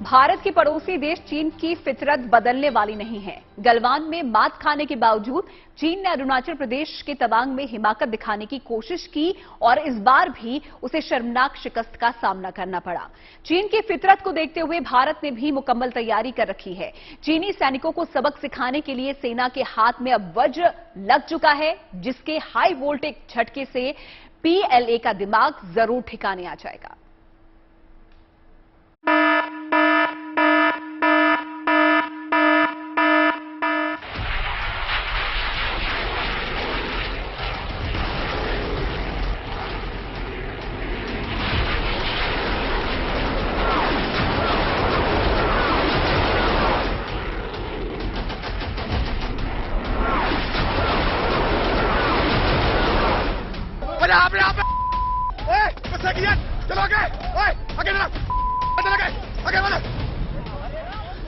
भारत के पड़ोसी देश चीन की फितरत बदलने वाली नहीं है। गलवान में मात खाने के बावजूद चीन ने अरुणाचल प्रदेश के तवांग में हिमाकत दिखाने की कोशिश की और इस बार भी उसे शर्मनाक शिकस्त का सामना करना पड़ा। चीन की फितरत को देखते हुए भारत ने भी मुकम्मल तैयारी कर रखी है। चीनी सैनिकों को सबक सिखाने के लिए सेना के हाथ में अब वज्र लग चुका है, जिसके हाई वोल्टेज झटके से पीएलए का दिमाग जरूर ठिकाने आ जाएगा।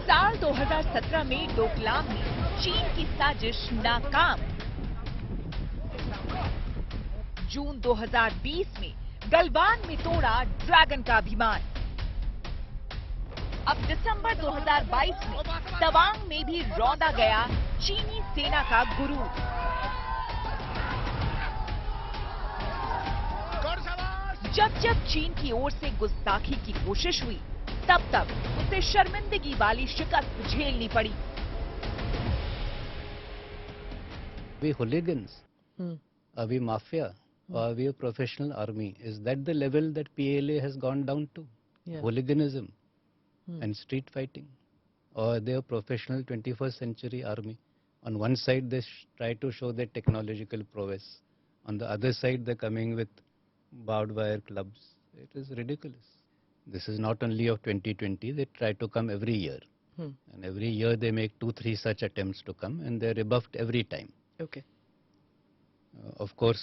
साल 2017 में डोकलाम में चीन की साजिश नाकाम। जून 2020 में गलवान में तोड़ा ड्रैगन का अभिमान। अब दिसंबर 2022 में तवांग में भी रौंदा गया चीनी सेना का गुरूर। जब जब चीन की ओर से गुस्ताखी की कोशिश हुई, तब तब उसे शर्मिंदगी वाली शिकस्त झेलनी पड़ी। We hooligans, are we mafia, or are we a professional army? Is that the level that PLA has gone down to? Yeah. Hooliganism and street fighting? Or are they a professional 21st century army? On one side, they try to show their technological prowess. On the other side, they're coming with barbed wire clubs. It is ridiculous. This is not only of 2020, they try to come every year. And every year they make 2-3 such attempts to come, and they're rebuffed every time. Okay. Of course,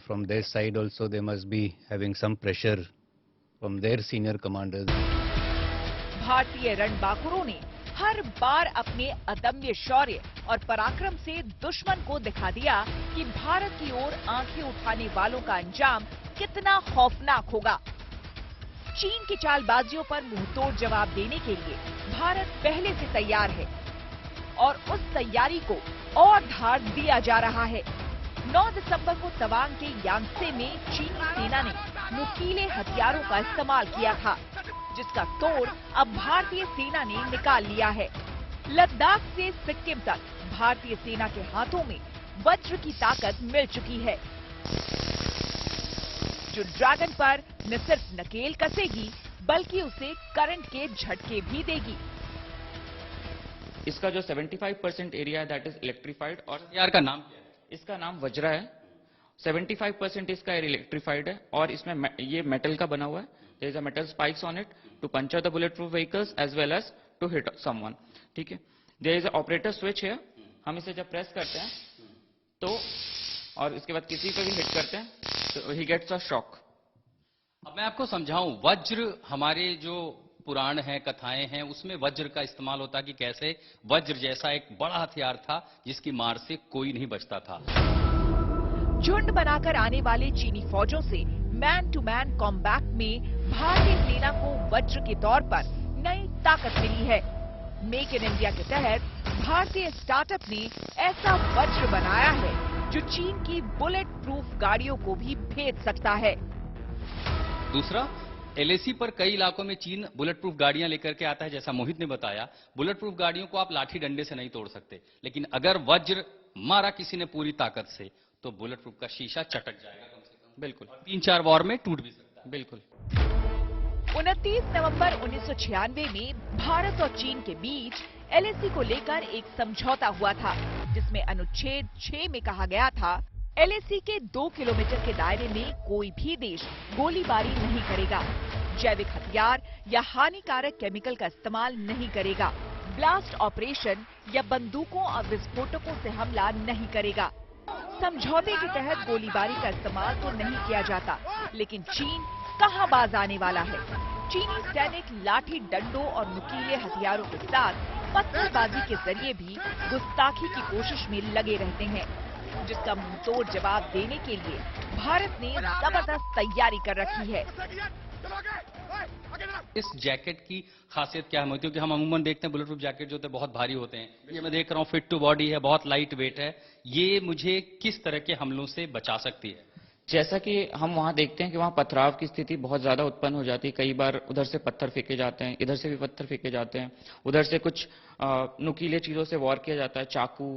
from their side also they must be having some pressure from their senior commanders. भारतीय रणबांकुरों ने हर बार अपने अदम्य शौर्य और पराक्रम से दुश्मन को दिखा दिया कि भारत की ओर आंखें उठाने वालों का अंजाम कितना खौफनाक होगा। चीन की चालबाजियों पर मुंहतोड़ जवाब देने के लिए भारत पहले से तैयार है और उस तैयारी को और धार दिया जा रहा है। 9 दिसंबर को तवांग के यांगत्से में चीनी सेना ने नुकीले हथियारों का इस्तेमाल किया था, जिसका तोड़ अब भारतीय सेना ने निकाल लिया है। लद्दाख से सिक्किम तक भारतीय सेना के हाथों में वज्र की ताकत मिल चुकी है, जो ड्रैगन पर न सिर्फ नकेल कसेगी बल्कि उसे करंट के झटके भी देगी। इसका जो 75% एरिया है दैट इज इलेक्ट्रीफाइड और यार का नाम क्या है? इसका नाम वज्रा है। 75% इसका इलेक्ट्रीफाइड है और इसमें ये मेटल का बना हुआ है। There is a metal spikes on it to puncture the bullet proof vehicles as well as to hit someone. ठीक है, there is a operator switch है। हम इसे जब प्रेस करते हैं तो और इसके बाद किसी पे भी हिट करते हैं तो ही गेट्स अ शॉक। अब मैं आपको समझाऊं, वज्र हमारे जो पुराण हैं, कथाएं हैं, उसमें वज्र का इस्तेमाल होता कि कैसे वज्र जैसा एक बड़ा हथियार था जिसकी मार से कोई नहीं बचता था। झुंड बनाकर आने वाले चीनी फौजों से मैन टू मैन कॉम्बैट में भारतीय सेना को वज्र के तौर पर नई ताकत मिली है। मेक इन इंडिया के तहत भारतीय स्टार्टअप ने ऐसा वज्र बनाया है जो चीन की बुलेट प्रूफ गाड़ियों को भी भेद सकता है। दूसरा, एलएसी पर कई इलाकों में चीन बुलेट प्रूफ गाड़ियां लेकर के आता है। जैसा मोहित ने बताया, बुलेट प्रूफ गाड़ियों को आप लाठी डंडे से नहीं तोड़ सकते, लेकिन अगर वज्र मारा किसी ने पूरी ताकत से तो बुलेट प्रूफ का शीशा चटक जाएगा कम से कम। बिल्कुल, 3-4 वॉर में टूट भी सकता है। बिल्कुल। 29 नवंबर 1996 में भारत और चीन के बीच एलएसी को लेकर एक समझौता हुआ था, जिसमें अनुच्छेद 6 में कहा गया था, एलएसी के 2 किलोमीटर के दायरे में कोई भी देश गोलीबारी नहीं करेगा, जैविक हथियार या हानिकारक केमिकल का इस्तेमाल नहीं करेगा, ब्लास्ट ऑपरेशन या बंदूकों और विस्फोटकों से हमला नहीं करेगा। समझौते के तहत गोलीबारी का इस्तेमाल तो नहीं किया जाता, लेकिन चीन कहां बाज आने वाला है। चीनी सैनिक लाठी डंडों और नुकीले हथियारों के साथ पत्थरबाजी के जरिए भी गुस्ताखी की कोशिश में लगे रहते हैं, जिसका मुंहतोड़ जवाब देने के लिए भारत ने जबरदस्त तैयारी कर रखी है। इस जैकेट की खासियत क्या है मोहित? क्योंकि हम अमूमन देखते हैं बुलेट प्रूफ जैकेट जो होते हैं बहुत भारी होते हैं, ये मैं देख रहा हूँ फिट टू बॉडी है, बहुत लाइट वेट है, ये मुझे किस तरह के हमलों से बचा सकती है? जैसा कि हम वहां देखते हैं कि वहां पथराव की स्थिति बहुत ज्यादा उत्पन्न हो जाती है। कई बार उधर से पत्थर फेंके जाते हैं, इधर से भी पत्थर फेंके जाते हैं, उधर से कुछ नुकीले चीजों से वॉर किया जाता है, चाकू,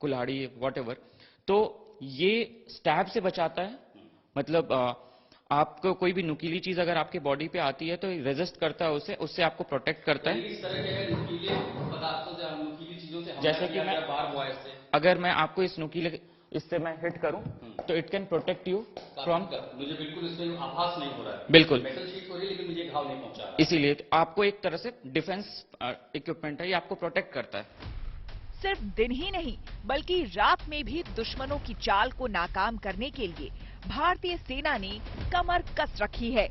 कुल्हाड़ी, वॉटेवर। तो ये स्टैब से बचाता है, मतलब आपको कोई भी नुकीली चीज अगर आपके बॉडी पे आती है तो रेजिस्ट करता है उसे, उससे आपको प्रोटेक्ट करता है। इस तरह के नुकीले पदार्थों से, नुकीली चीजों से जैसे कि मैं अगर मैं आपको इस नुकीले इससे मैं हिट करूं तो it can protect you from. मुझे बिल्कुल इसमें आभास नहीं हो रहा है। बिल्कुल मेटल शीट हो रही है लेकिन मुझे घाव नहीं पहुंचा रहा। इसीलिए तो आपको एक तरह से डिफेंस इक्विपमेंट है, ये आपको प्रोटेक्ट करता है। सिर्फ दिन ही नहीं बल्कि रात में भी दुश्मनों की चाल को नाकाम करने के लिए भारतीय सेना ने कमर कस रखी है।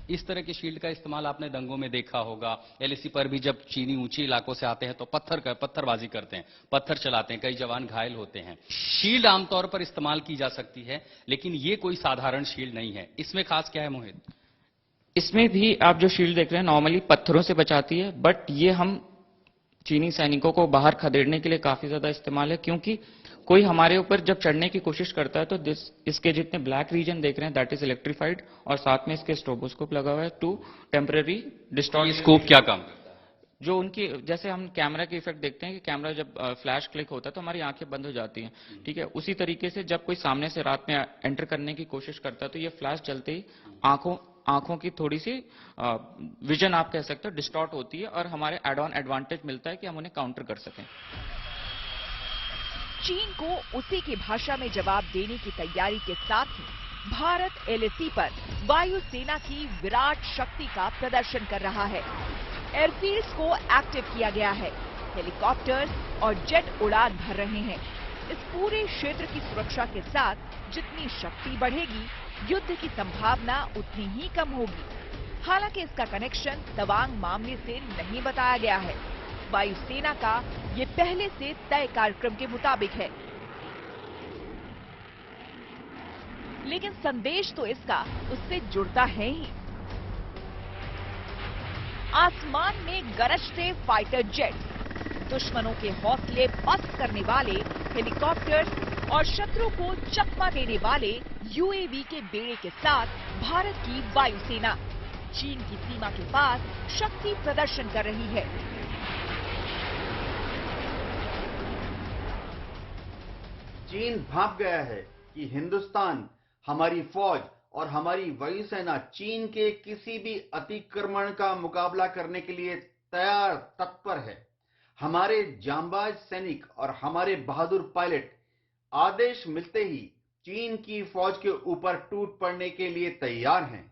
इस तरह के शील्ड का इस्तेमाल आपने दंगों में देखा होगा। एलएसी पर भी जब चीनी ऊंचे इलाकों से आते हैं तो पत्थरबाजी करते हैं, पत्थर चलाते हैं, कई जवान घायल होते हैं। शील्ड आमतौर पर इस्तेमाल की जा सकती है, लेकिन ये कोई साधारण शील्ड नहीं है। इसमें खास क्या है मोहित? इसमें भी आप जो शील्ड देख रहे हैं नॉर्मली पत्थरों से बचाती है, बट ये हम चीनी सैनिकों को बाहर खदेड़ने के लिए काफी ज्यादा इस्तेमाल है, क्योंकि कोई हमारे ऊपर जब चढ़ने की कोशिश करता है तो इसके जितने ब्लैक रीजन देख रहे हैं दैट इज इलेक्ट्रीफाइड, और साथ में इसके स्ट्रोबोस्कोप लगा हुआ है टू टेम्पररी डिस्टॉर्ट। स्कोप क्या काम करता है? जो उनकी, जैसे हम कैमरा के इफेक्ट देखते हैं कि कैमरा जब फ्लैश क्लिक होता है तो हमारी आंखें बंद हो जाती हैं, ठीक है, उसी तरीके से जब कोई सामने से रात में एंटर करने की कोशिश करता है तो ये फ्लैश चलते ही आंखों की थोड़ी सी विजन आप कह सकते हो डिस्टॉर्ट होती है, और हमारे एड ऑन एडवांटेज मिलता है कि हम उन्हें काउंटर कर सकें। चीन को उसी की भाषा में जवाब देने की तैयारी के साथ ही भारत एलएसी पर वायुसेना की विराट शक्ति का प्रदर्शन कर रहा है। एयरफील्ड्स को एक्टिव किया गया है, हेलीकॉप्टर्स और जेट उड़ान भर रहे हैं। इस पूरे क्षेत्र की सुरक्षा के साथ जितनी शक्ति बढ़ेगी, युद्ध की संभावना उतनी ही कम होगी। हालांकि इसका कनेक्शन तवांग मामले से नहीं बताया गया है। वायुसेना का ये पहले से तय कार्यक्रम के मुताबिक है, लेकिन संदेश तो इसका उससे जुड़ता है ही। आसमान में गरजते फाइटर जेट, दुश्मनों के हौसले पस्त करने वाले हेलीकॉप्टर्स और शत्रु को चकमा देने वाले यूएवी के बेड़े के साथ भारत की वायुसेना चीन की सीमा के पास शक्ति प्रदर्शन कर रही है। चीन भाप गया है कि हिंदुस्तान, हमारी फौज और हमारी वायुसेना चीन के किसी भी अतिक्रमण का मुकाबला करने के लिए तैयार तत्पर है। हमारे जांबाज सैनिक और हमारे बहादुर पायलट आदेश मिलते ही चीन की फौज के ऊपर टूट पड़ने के लिए तैयार हैं।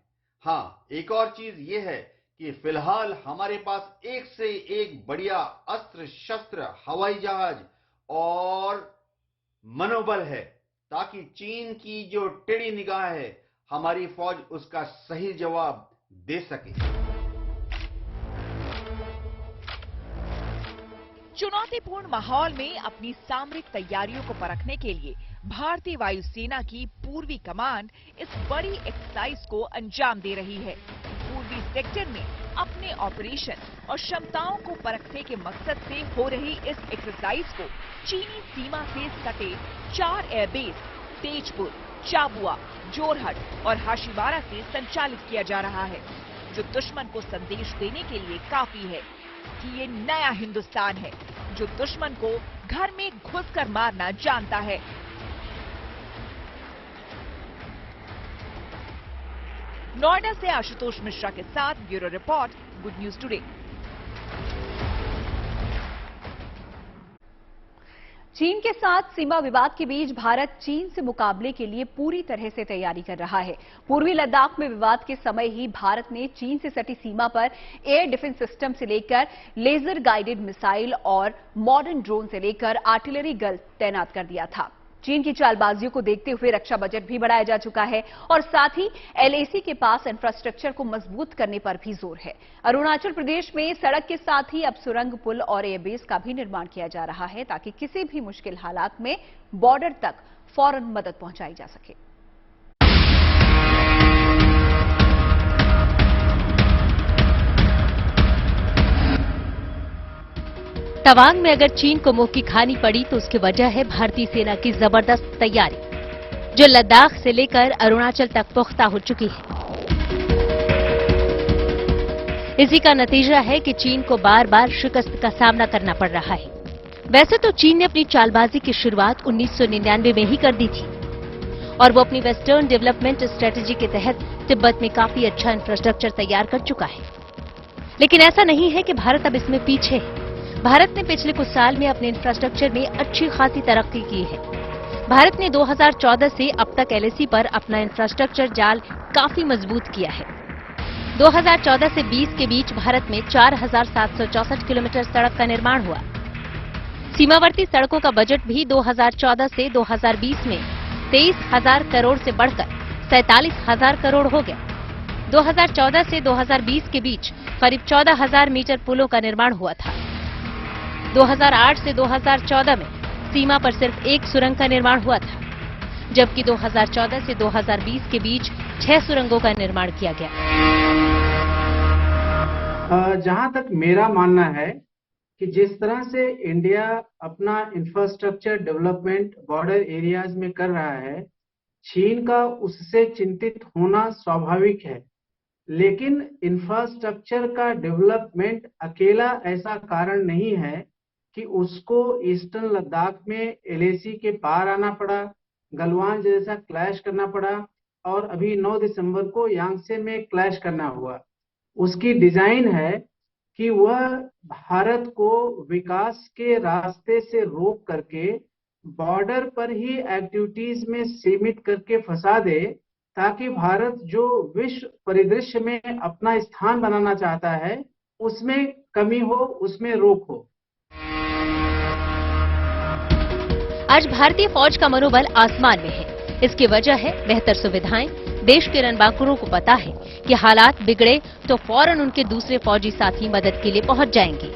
हाँ, एक और चीज ये है कि फिलहाल हमारे पास एक से एक बढ़िया अस्त्र शस्त्र, हवाई जहाज और मनोबल है, ताकि चीन की जो टेढ़ी निगाह है हमारी फौज उसका सही जवाब दे सके। चुनौतीपूर्ण माहौल में अपनी सामरिक तैयारियों को परखने के लिए भारतीय वायुसेना की पूर्वी कमांड इस बड़ी एक्सरसाइज को अंजाम दे रही है। पूर्वी सेक्टर में अपने ऑपरेशन और क्षमताओं को परखने के मकसद से हो रही इस एक्सरसाइज को चीनी सीमा से सटे 4 एयरबेस तेजपुर, चाबुआ, जोरहट और हाशीवारा से संचालित किया जा रहा है, जो दुश्मन को संदेश देने के लिए काफी है कि ये नया हिंदुस्तान है जो दुश्मन को घर में घुसकर मारना जानता है। नोएडा से आशुतोष मिश्रा के साथ bureau report, good news today. चीन के साथ सीमा विवाद के बीच भारत चीन से मुकाबले के लिए पूरी तरह से तैयारी कर रहा है। पूर्वी लद्दाख में विवाद के समय ही भारत ने चीन से सटी सीमा पर एयर डिफेंस सिस्टम से लेकर लेजर गाइडेड मिसाइल और मॉडर्न ड्रोन से लेकर आर्टिलरी गन तैनात कर दिया था। चीन की चालबाजियों को देखते हुए रक्षा बजट भी बढ़ाया जा चुका है और साथ ही एलएसी के पास इंफ्रास्ट्रक्चर को मजबूत करने पर भी जोर है। अरुणाचल प्रदेश में सड़क के साथ ही अब सुरंग, पुल और एयरबेस का भी निर्माण किया जा रहा है, ताकि किसी भी मुश्किल हालात में बॉर्डर तक फौरन मदद पहुंचाई जा सके। तवांग में अगर चीन को मुंह की खानी पड़ी तो उसकी वजह है भारतीय सेना की जबरदस्त तैयारी, जो लद्दाख से लेकर अरुणाचल तक पुख्ता हो चुकी है। इसी का नतीजा है कि चीन को बार बार शिकस्त का सामना करना पड़ रहा है। वैसे तो चीन ने अपनी चालबाजी की शुरुआत 1999 में ही कर दी थी और वो अपनी वेस्टर्न डेवलपमेंट स्ट्रेटेजी के तहत तिब्बत में काफी अच्छा इंफ्रास्ट्रक्चर तैयार कर चुका है। लेकिन ऐसा नहीं है कि भारत अब इसमें पीछे है। भारत ने पिछले कुछ साल में अपने इंफ्रास्ट्रक्चर में अच्छी खासी तरक्की की है। भारत ने 2014 से अब तक एलएसी पर अपना इंफ्रास्ट्रक्चर जाल काफी मजबूत किया है। 2014 से 20 के बीच भारत में 4,764 किलोमीटर सड़क का निर्माण हुआ। सीमावर्ती सड़कों का बजट भी 2014 से 2020 में 23,000 करोड़ से बढ़कर 47,000 करोड़ हो गया। 2014 से 2020 के बीच करीब 14,000 मीटर पुलों का निर्माण हुआ था। 2008 से 2014 में सीमा पर सिर्फ एक सुरंग का निर्माण हुआ था, जबकि 2014 से 2020 के बीच 6 सुरंगों का निर्माण किया गया। जहां तक मेरा मानना है कि जिस तरह से इंडिया अपना इंफ्रास्ट्रक्चर डेवलपमेंट बॉर्डर एरियाज में कर रहा है, चीन का उससे चिंतित होना स्वाभाविक है। लेकिन इंफ्रास्ट्रक्चर का डेवलपमेंट अकेला ऐसा कारण नहीं है कि उसको ईस्टर्न लद्दाख में एलएसी के पार आना पड़ा, गलवान जैसा क्लैश करना पड़ा और अभी 9 दिसंबर को यांगसे में क्लैश करना हुआ। उसकी डिजाइन है कि वह भारत को विकास के रास्ते से रोक करके बॉर्डर पर ही एक्टिविटीज में सीमित करके फंसा दे, ताकि भारत जो विश्व परिदृश्य में अपना स्थान बनाना चाहता है उसमें कमी हो, उसमें रोक हो। आज भारतीय फौज का मनोबल आसमान में है। इसकी वजह है बेहतर सुविधाएं। देश के रणबांकुरों को पता है कि हालात बिगड़े तो फौरन उनके दूसरे फौजी साथी मदद के लिए पहुंच जाएंगे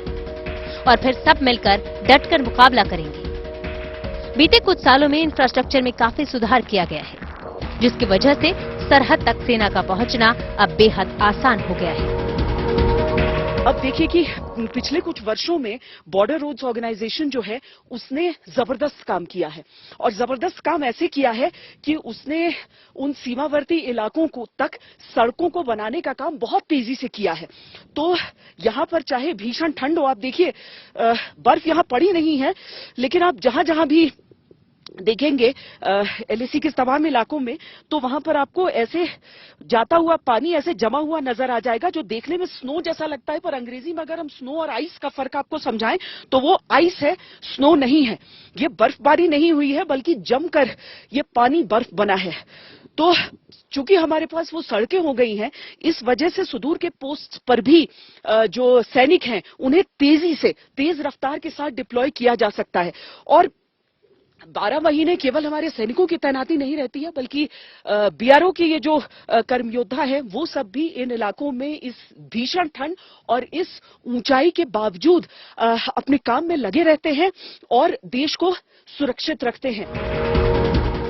और फिर सब मिलकर डटकर मुकाबला करेंगे। बीते कुछ सालों में इंफ्रास्ट्रक्चर में काफी सुधार किया गया है, जिसकी वजह से सरहद तक सेना का पहुंचना अब बेहद आसान हो गया है। अब देखिए कि पिछले कुछ वर्षों में बॉर्डर रोड्स ऑर्गेनाइजेशन जो है उसने जबरदस्त काम किया है और जबरदस्त काम ऐसे किया है कि उसने उन सीमावर्ती इलाकों को तक सड़कों को बनाने का काम बहुत तेजी से किया है। तो यहाँ पर चाहे भीषण ठंड हो, आप देखिए बर्फ यहाँ पड़ी नहीं है, लेकिन आप जहां जहां भी देखेंगे एलएसी के तमाम इलाकों में, तो वहां पर आपको ऐसे जाता हुआ पानी ऐसे जमा हुआ नजर आ जाएगा जो देखने में स्नो जैसा लगता है, पर अंग्रेजी में अगर हम स्नो और आइस का फर्क आपको समझाएं तो वो आइस है, स्नो नहीं है। ये बर्फबारी नहीं हुई है बल्कि जमकर ये पानी बर्फ बना है। तो चूंकि हमारे पास वो सड़कें हो गई हैं, इस वजह से सुदूर के पोस्ट पर भी जो सैनिक हैं उन्हें तेजी से तेज रफ्तार के साथ डिप्लॉय किया जा सकता है। और 12 महीने केवल हमारे सैनिकों की तैनाती नहीं रहती है, बल्कि बीआरओ के ये जो कर्मयोद्धा है वो सब भी इन इलाकों में इस भीषण ठंड और इस ऊंचाई के बावजूद अपने काम में लगे रहते हैं और देश को सुरक्षित रखते हैं।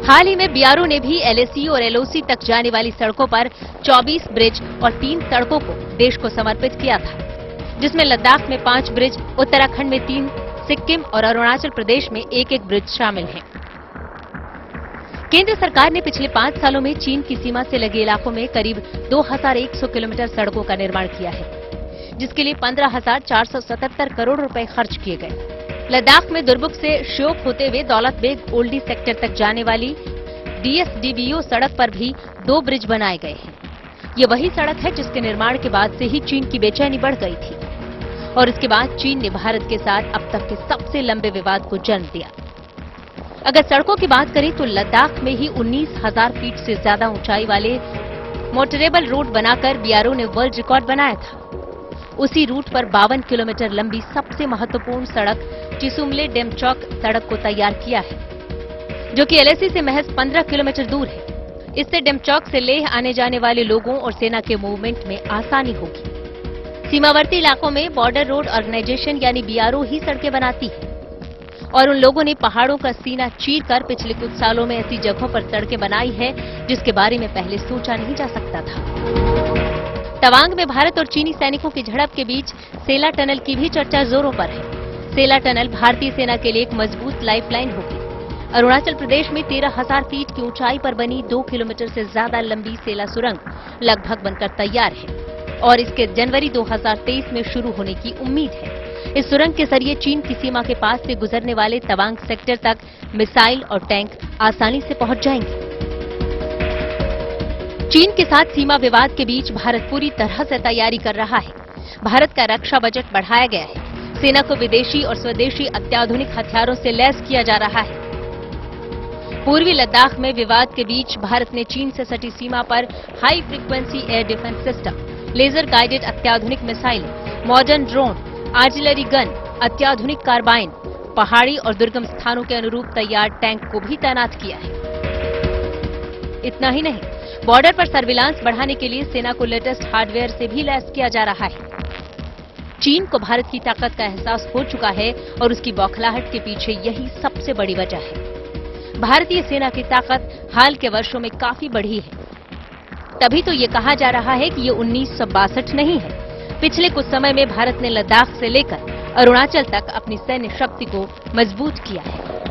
हाल ही में बीआरओ ने भी एलएसी और एलओसी तक जाने वाली सड़कों पर 24 ब्रिज और 3 सड़कों को देश को समर्पित किया था, जिसमें लद्दाख में 5 ब्रिज, उत्तराखंड में 3, सिक्किम और अरुणाचल प्रदेश में 1-1 ब्रिज शामिल हैं। केंद्र सरकार ने पिछले 5 सालों में चीन की सीमा से लगे इलाकों में करीब 2100 किलोमीटर सड़कों का निर्माण किया है, जिसके लिए 15,477 करोड़ रुपए खर्च किए गए। लद्दाख में दुर्बुक से श्योक होते हुए दौलत बेग ओल्डी सेक्टर तक जाने वाली डीएसडीबीओ सड़क पर भी 2 ब्रिज बनाए गए हैं। ये वही सड़क है जिसके निर्माण के बाद से ही चीन की बेचैनी बढ़ गई थी और इसके बाद चीन ने भारत के साथ अब तक के सबसे लंबे विवाद को जन्म दिया। अगर सड़कों की बात करें तो लद्दाख में ही 19,000 फीट से ज्यादा ऊंचाई वाले मोटरेबल रोड बनाकर बीआरओ ने वर्ल्ड रिकॉर्ड बनाया था। उसी रूट पर 52 किलोमीटर लंबी सबसे महत्वपूर्ण सड़क चिसुमले डेमचौक सड़क को तैयार किया है, जो कि एलएसी से महज 15 किलोमीटर दूर है। इससे डेमचौक से लेह आने जाने वाले लोगों और सेना के मूवमेंट में आसानी होगी। सीमावर्ती इलाकों में बॉर्डर रोड ऑर्गेनाइजेशन यानी बीआरओ ही सड़कें बनाती है और उन लोगों ने पहाड़ों का सीना चीरकर पिछले कुछ सालों में ऐसी जगहों पर सड़कें बनाई है जिसके बारे में पहले सोचा नहीं जा सकता था। तवांग में भारत और चीनी सैनिकों की झड़प के बीच सेला टनल की भी चर्चा जोरों पर है। सेला टनल भारतीय सेना के लिए एक मजबूत लाइफलाइन होगी। अरुणाचल प्रदेश में 13,000 फीट की ऊंचाई पर बनी 2 किलोमीटर से ज्यादा लंबी सेला सुरंग लगभग बनकर तैयार है और इसके जनवरी 2023 में शुरू होने की उम्मीद है। इस सुरंग के जरिए चीन की सीमा के पास से गुजरने वाले तवांग सेक्टर तक मिसाइल और टैंक आसानी से पहुंच जाएंगे। चीन के साथ सीमा विवाद के बीच भारत पूरी तरह से तैयारी कर रहा है। भारत का रक्षा बजट बढ़ाया गया है। सेना को विदेशी और स्वदेशी अत्याधुनिक हथियारों से लैस किया जा रहा है। पूर्वी लद्दाख में विवाद के बीच भारत ने चीन से सटी सीमा पर high frequency air defence system, laser guided अत्याधुनिक missile, modern drone, artillery gun, अत्याधुनिक कार्बाइन, पहाड़ी और दुर्गम स्थानों के अनुरूप तैयार टैंक को भी तैनात किया है। इतना ही नहीं, बॉर्डर पर सर्विलांस बढ़ाने के लिए सेना को लेटेस्ट हार्डवेयर से भी लैस किया जा रहा है। चीन को भारत की ताकत का एहसास हो चुका है और उसकी बौखलाहट के पीछे यही सबसे बड़ी वजह है। भारतीय सेना की ताकत हाल के वर्षों में काफी बढ़ी है। तभी तो ये कहा जा रहा है कि ये 1962 नहीं है। पिछले कुछ समय में भारत ने लद्दाख से लेकर अरुणाचल तक अपनी सैन्य शक्ति को मजबूत किया है।